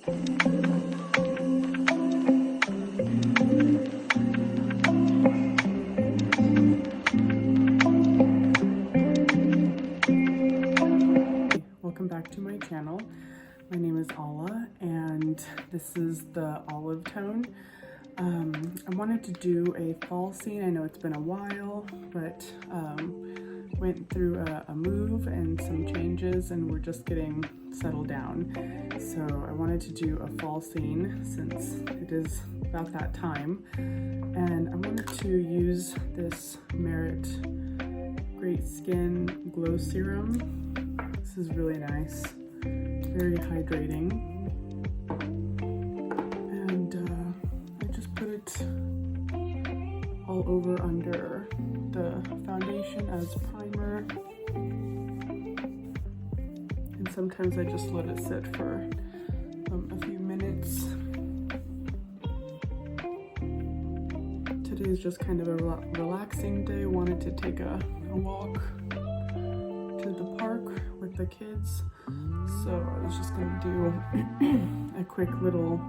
Welcome back to my channel. My name is Lilah and this is the olive tone. I wanted to do a fall scene. I know it's been a while, but went through a move and some changes and we're just getting settled down. So I wanted to do a fall scene since it is about that time. And I wanted to use this Merit Great Skin Glow Serum. This is really nice, very hydrating. And I just put it all over under the foundation as primer. And sometimes I just let it sit for a few minutes. Today is just kind of a relaxing day. Wanted to take a walk to the park with the kids. So I was just gonna do a quick little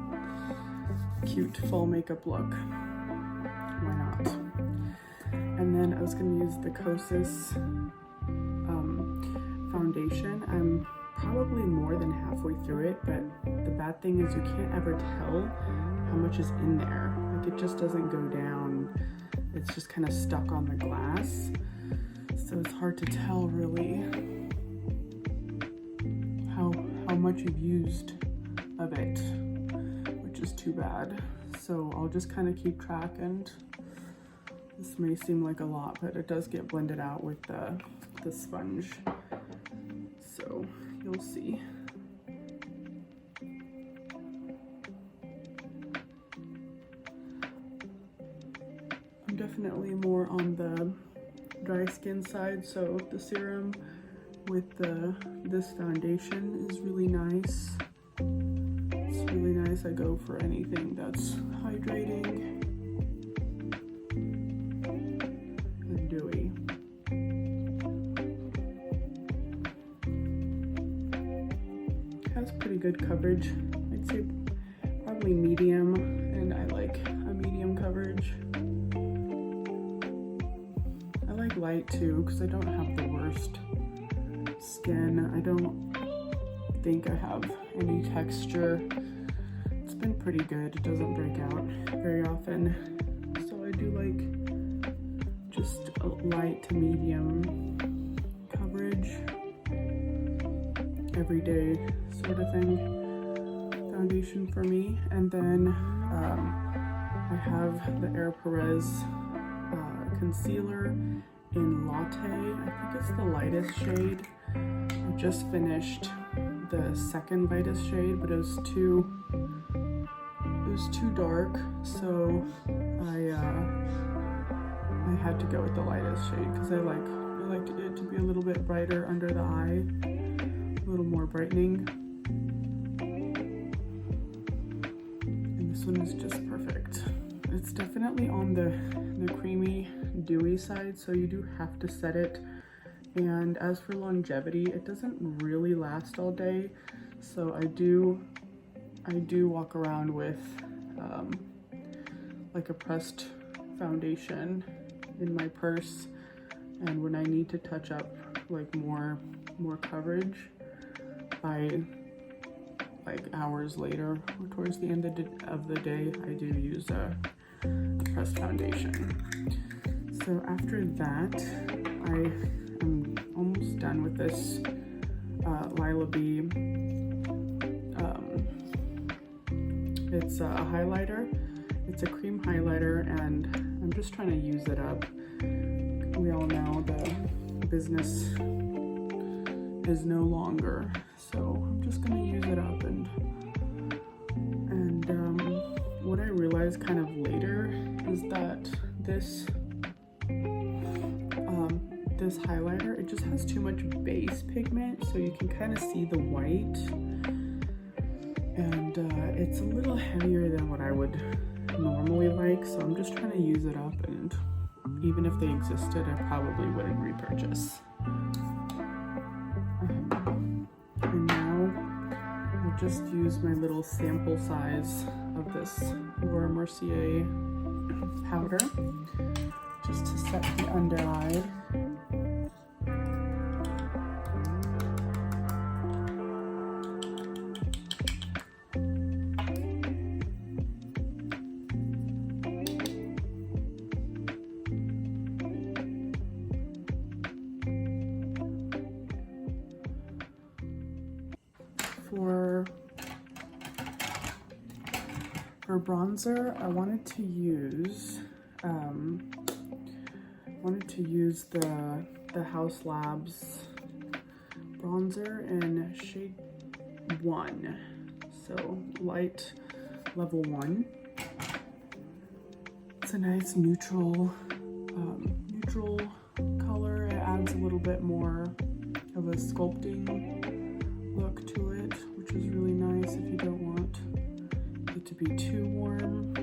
cute fall makeup look. Why not? And then I was gonna use the Kosas foundation. I'm probably more than halfway through it, but the bad thing is you can't ever tell how much is in there. Like it just doesn't go down. It's just kind of stuck on the glass. So it's hard to tell really how much you've used of it, which is too bad. So I'll just kind of keep track, and this may seem like a lot, but it does get blended out with the sponge. So you'll see. I'm definitely more on the dry skin side, so the serum with this foundation is really nice. It's really nice. I go for anything that's hydrating and dewy. It has pretty good coverage. I'd say probably medium, and I like a medium coverage. I like light too, because I don't have the worst skin. I don't think I have any texture. It's been pretty good. It doesn't break out very often. So I do like just a light to medium coverage, everyday sort of thing foundation for me. And then I have the Air Perez concealer in Latte. I think it's the lightest shade. I just finished the second lightest shade, but it was too dark, so I had to go with the lightest shade because I like it to be a little bit brighter under the eye, a little more brightening. And this one is just perfect. It's definitely on the creamy, dewy side, so you do have to set it. And as for longevity, it doesn't really last all day, so I do walk around with like a pressed foundation in my purse, and when I need to touch up like more coverage, I like hours later or towards the end of the day, I do use a pressed foundation. So after that, I'm almost done with this Lilah B. It's a highlighter. It's a cream highlighter, and I'm just trying to use it up. We all know the business is no longer, so I'm just gonna use it up. And what I realized kind of later is that this highlighter, it just has too much base pigment, so you can kind of see the white, and it's a little heavier than what I would normally like, so I'm just trying to use it up, and even if they existed, I probably wouldn't repurchase. And now I'll just use my little sample size of this Mercier powder just to set the under eye. For bronzer, I wanted to use the Haus Labs bronzer in shade 1, so light level 1. It's a nice neutral color. It adds a little bit more of a sculpting look to it, which is really nice if you don't want it to be too warm.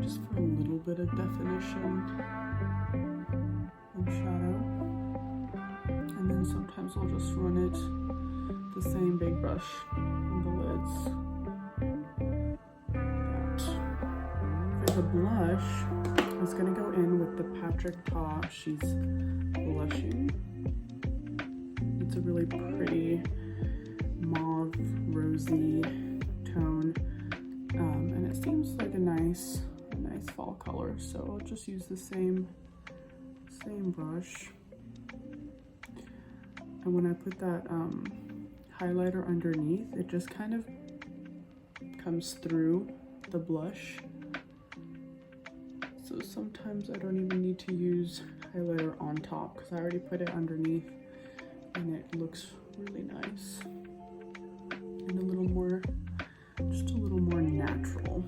Just for a little bit of definition and shadow. And then sometimes I'll just run it the same big brush on the lids. For the blush, I was gonna go in with the Patrick Ta She's Blushing. It's a really pretty mauve, rosy tone. And it seems like a nice fall color, so I'll just use the same brush. And when I put that highlighter underneath, it just kind of comes through the blush. So sometimes I don't even need to use highlighter on top because I already put it underneath and it looks really nice and just a little more natural.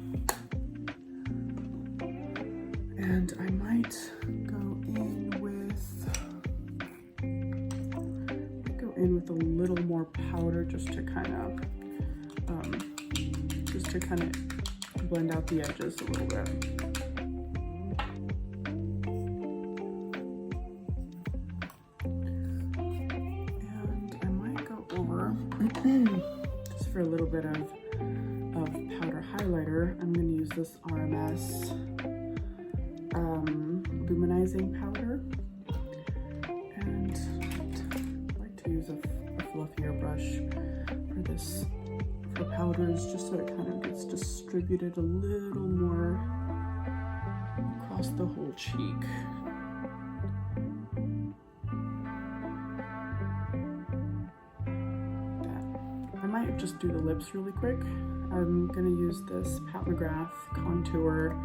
And I might go in with a little more powder just to kind of blend out the edges a little bit. And I might go over just for a little bit of powder highlighter. I'm going to use this RMS luminizing powder, and I like to use a fluffier brush for powders, just so it kind of gets distributed a little more across the whole cheek. I might just do the lips really quick. I'm gonna use this McGrath contour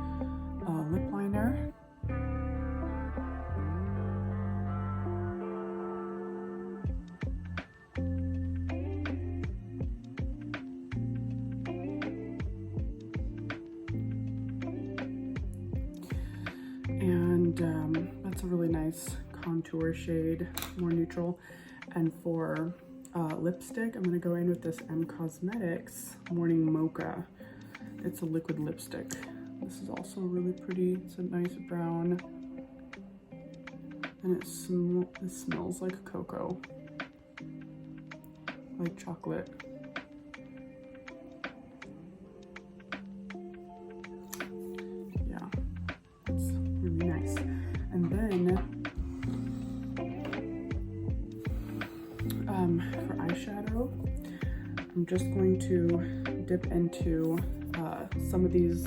lip liner. And that's a really nice contour shade, more neutral. And for lipstick, I'm going to go in with this Cosmetics Morning Mocha. It's a liquid lipstick. This is also really pretty. It's a nice brown, and it smells like cocoa, like chocolate. Yeah, it's really nice. And then for eyeshadow, I'm just going to dip into some of these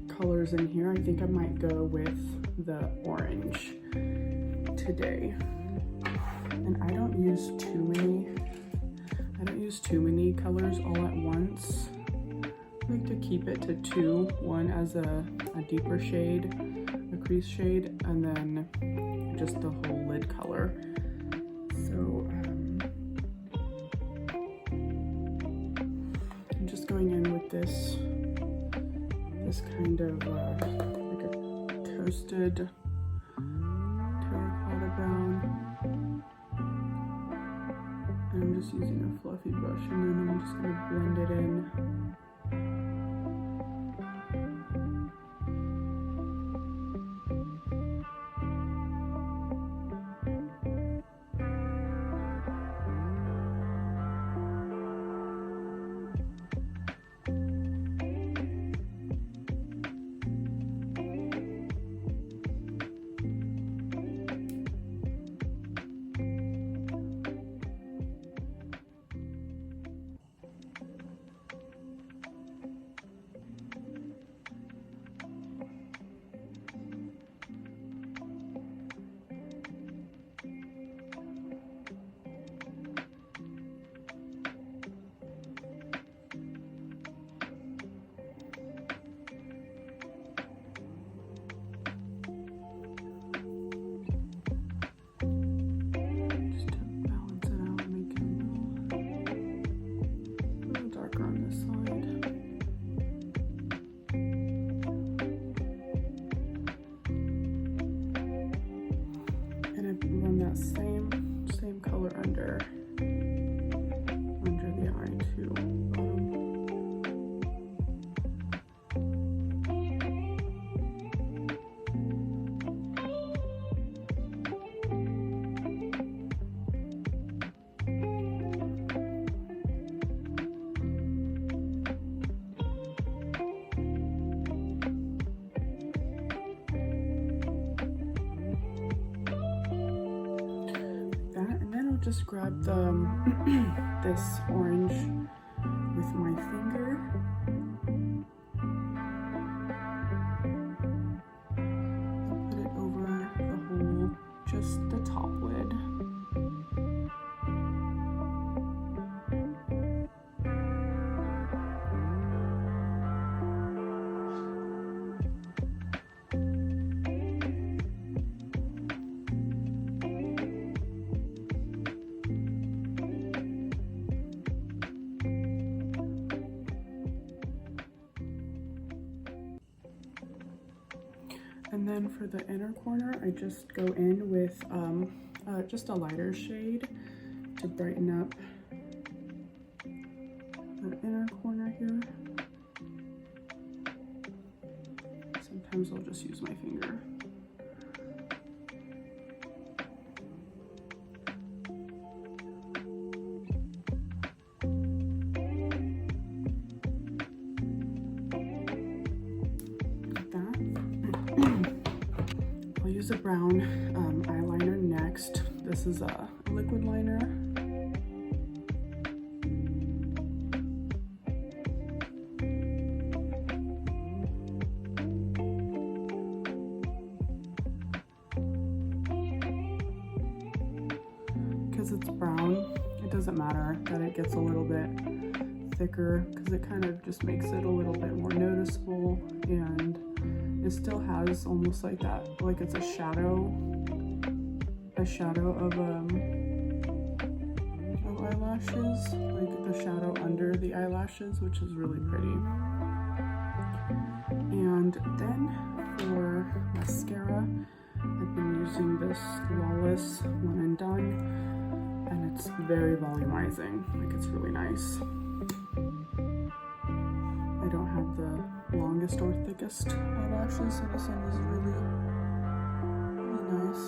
colors in here. I think I might go with the orange today. And I don't use too many colors all at once. I like to keep it to two, one as a deeper shade, a crease shade, and then just the whole lid color. So I'm just going in with this kind of like a toasted terracotta brown. And I'm just using a fluffy brush, and then I'm just going to blend it in. Same color under the eye too. Just grab this orange with my finger and put it over the whole, just the top lid. And then for the inner corner, I just go in with just a lighter shade to brighten up the inner corner here. Sometimes I'll just use my finger. I'll use a brown eyeliner next. This is a liquid liner. Because it's brown, it doesn't matter that it gets a little bit thicker, because it kind of just makes it a little bit more noticeable, and it still has almost like that, like it's a shadow of eyelashes, like the shadow under the eyelashes, which is really pretty. And then for mascara, I've been using this Lawless One and Done, and it's very volumizing, like it's really nice. I don't have the longest or thickest eyelashes, so this one is really nice.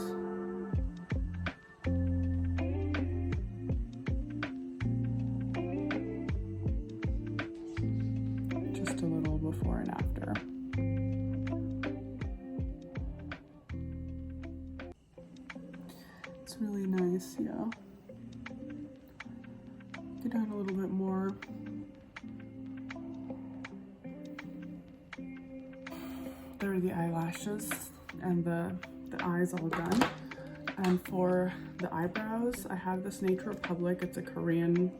Just a little before and after. It's really nice, yeah. Get down a little bit more. There are the eyelashes and the eyes all done. And for the eyebrows, I have this Nature Republic. It's a Korean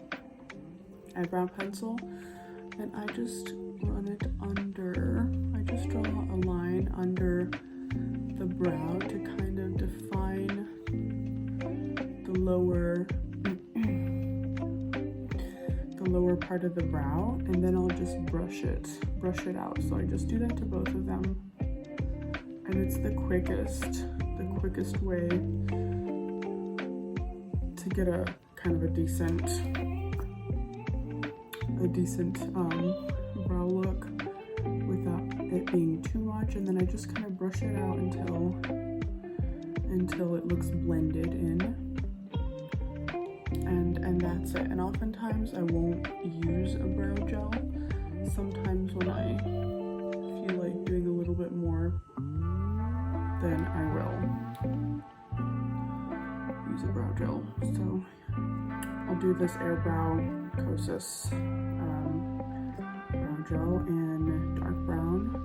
eyebrow pencil. and I just run it under. I just draw a line under the brow to kind of define the lower part of the brow, and then I'll just brush it out. So I just do that to both of them, and it's the quickest way to get a kind of a decent brow look without it being too much. And then I just kind of brush it out until it looks blended in. And that's it. And oftentimes I won't use a brow gel. Sometimes when I feel like doing a little bit more, then I will use a brow gel. So I'll do this Airbrow Kosas brow gel in dark brown.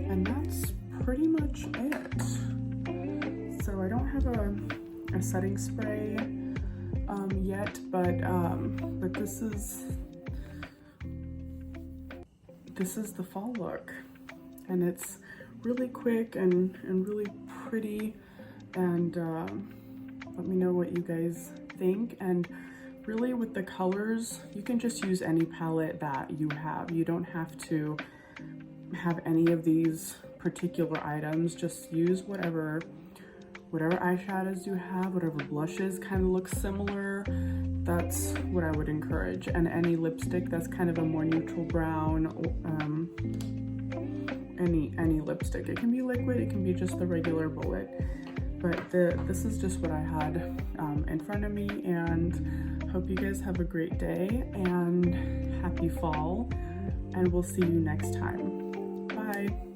And that's pretty much it. So I don't have a setting spray yet, but this is the fall look, and it's really quick and really pretty. And let me know what you guys think. And really, with the colors, you can just use any palette that you have. You don't have to have any of these particular items. Just use whatever eyeshadows you have, whatever blushes kind of look similar. That's what I would encourage. And any lipstick that's kind of a more neutral brown, any lipstick. It can be liquid, it can be just the regular bullet. But this is just what I had in front of me, and hope you guys have a great day and happy fall, and we'll see you next time. Bye.